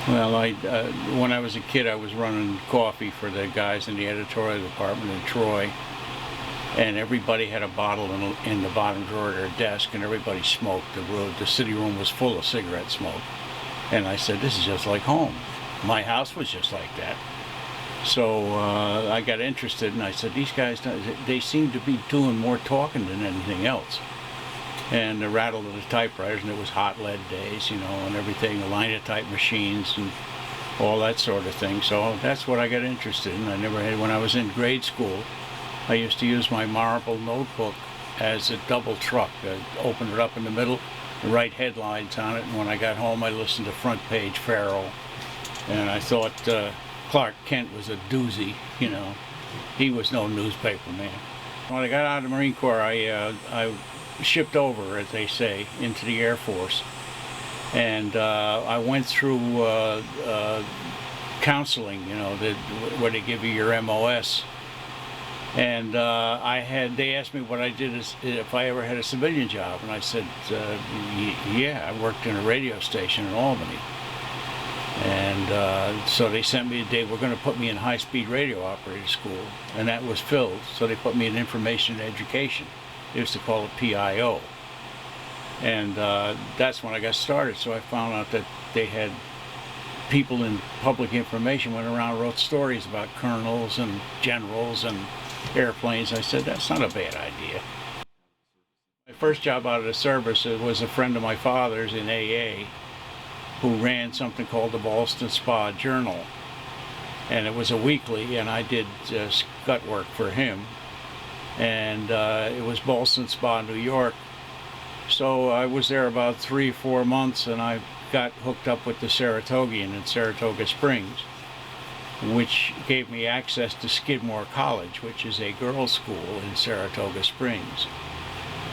Well, when I was a kid, I was running coffee for the guys in the editorial department in Troy, and everybody had a bottle in the bottom drawer of their desk, and everybody smoked. The city room was full of cigarette smoke. And I said, this is just like home. My house was just like that. So I got interested, and I said, these guys, they seem to be doing more talking than anything else. And the rattle of the typewriters, and it was hot lead days, you know, and everything, the linotype machines and all that sort of thing. So that's what I got interested in. When I was in grade school, I used to use my marble notebook as a double truck. I'd open it up in the middle and write headlines on it, and when I got home I listened to Front Page Pharaoh, and I thought Clark Kent was a doozy, you know. He was no newspaper man. When I got out of the Marine Corps, I shipped over, as they say, into the Air Force, and I went through counseling, you know, where they give you your MOS, and they asked me what I did if I ever had a civilian job, and I said, yeah, I worked in a radio station in Albany. And so they sent me they were going to put me in high-speed radio operator school, and that was filled, so they put me in information and education. They used to call it PIO. And that's when I got started. So I found out that they had people in public information went around and wrote stories about colonels and generals and airplanes. I said, that's not a bad idea. My first job out of the service was a friend of my father's in AA who ran something called the Ballston Spa Journal. And it was a weekly, and I did scut work for him. And it was Ballston Spa, New York. So I was there about 3-4 months, and I got hooked up with the Saratogian in Saratoga Springs, which gave me access to Skidmore College, which is a girls' school in Saratoga Springs.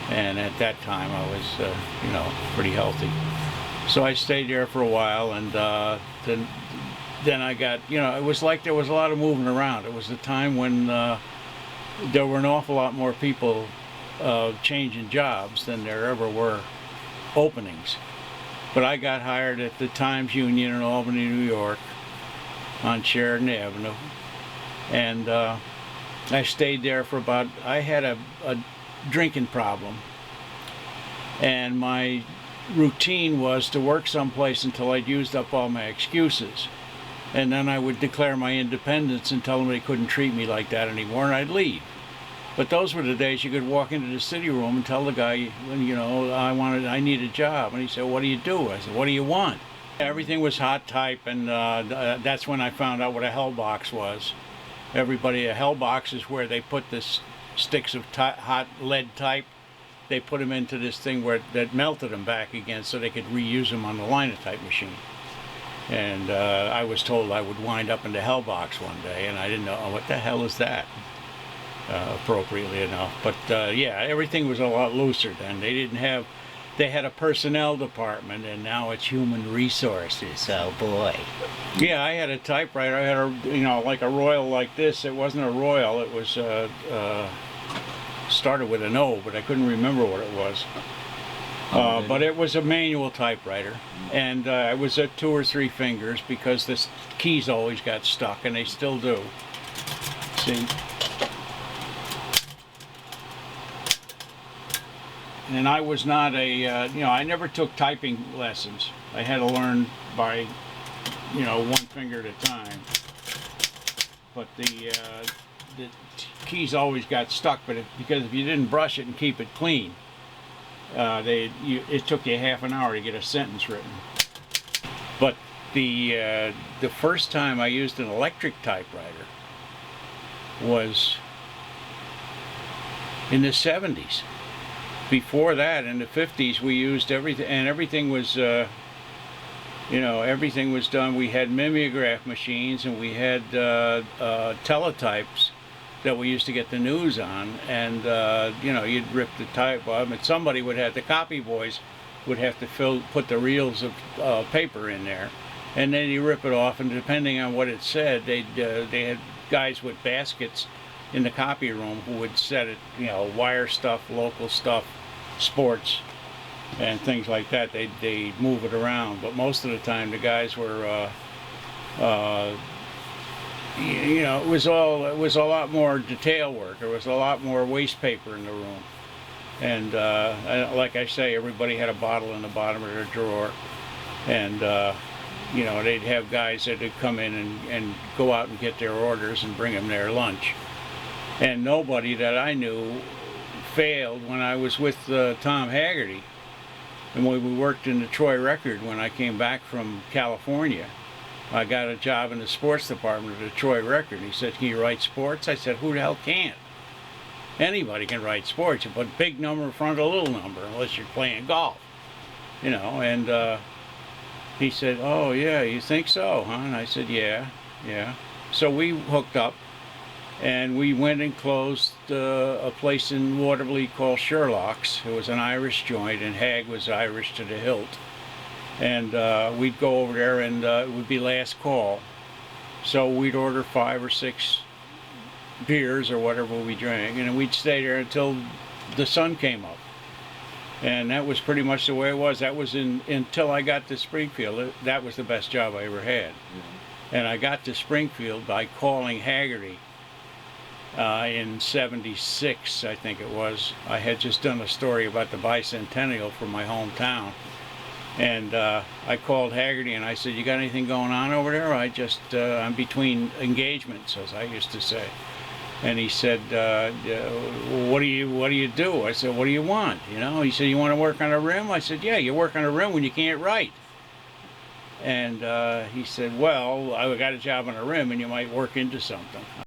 And at that time I was, you know, pretty healthy. So I stayed there for a while, and then I got, you know, it was like there was a lot of moving around. It was the time when there were an awful lot more people changing jobs than there ever were openings. But I got hired at the Times Union in Albany, New York, on Sheridan Avenue, and I stayed there for about, I had a drinking problem, and my routine was to work someplace until I'd used up all my excuses, and then I would declare my independence and tell them they couldn't treat me like that anymore, and I'd leave. But those were the days you could walk into the city room and tell the guy, you know, I need a job, and he said, what do you do? I said, what do you want? Everything was hot type, and that's when I found out what a hell box was. A hell box is where they put this sticks of hot lead type. They put them into this thing that melted them back again so they could reuse them on the linotype machine. And I was told I would wind up in the hell box one day, and I didn't know, what the hell is that, appropriately enough. But yeah, everything was a lot looser then. They had a personnel department, and now it's human resources. Oh boy. Yeah, I had a typewriter. I had a, you know, like a Royal like this. It wasn't a Royal. It was started with an O, but I couldn't remember what it was. But it was a manual typewriter, and it was at 2 or 3 fingers because the keys always got stuck, and they still do. See? And I was not a, you know, I never took typing lessons. I had to learn by, you know, 1 finger at a time. But the keys always got stuck, but because if you didn't brush it and keep it clean, it took you half an hour to get a sentence written. But the first time I used an electric typewriter was in the 70s. Before that, in the 50s, we used everything, and everything was, you know, everything was done. We had mimeograph machines, and we had teletypes that we used to get the news on, and you know, you'd rip the type off, and somebody would have, the copy boys would have to put the reels of paper in there, and then you rip it off, and depending on what it said, they had guys with baskets in the copy room who would set it, you know, wire stuff, local stuff, sports, and things like that. They'd move it around, but most of the time the guys were Uh, you know, it was a lot more detail work. There was a lot more waste paper in the room. And like I say, everybody had a bottle in the bottom of their drawer. And, you know, they'd have guys that would come in and go out and get their orders and bring them their lunch. And nobody that I knew failed when I was with Tom Haggerty. And when we worked in the Troy Record, when I came back from California, I got a job in the sports department of the Troy Record. He said, "Can you write sports?" I said, "Who the hell can't? Anybody can write sports. You put big number in front of a little number, unless you're playing golf." You know, and he said, "Oh, yeah, you think so, huh?" And I said, "Yeah, yeah." So we hooked up, and we went and closed a place in Waterloo called Sherlock's. It was an Irish joint, and Hag was Irish to the hilt. And we'd go over there, and it would be last call. So we'd order 5 or 6 beers or whatever we drank, and then we'd stay there until the sun came up. And that was pretty much the way it was. That was until I got to Springfield. That was the best job I ever had. Mm-hmm. And I got to Springfield by calling Haggerty in '76, I think it was. I had just done a story about the bicentennial from my hometown. And I called Haggerty and I said, "You got anything going on over there?" I'm between engagements, as I used to say. And he said, what do you do? I said, "What do you want?" You know, he said, "You want to work on a rim?" I said, "Yeah, you work on a rim when you can't write." And he said, "Well, I got a job on a rim and you might work into something."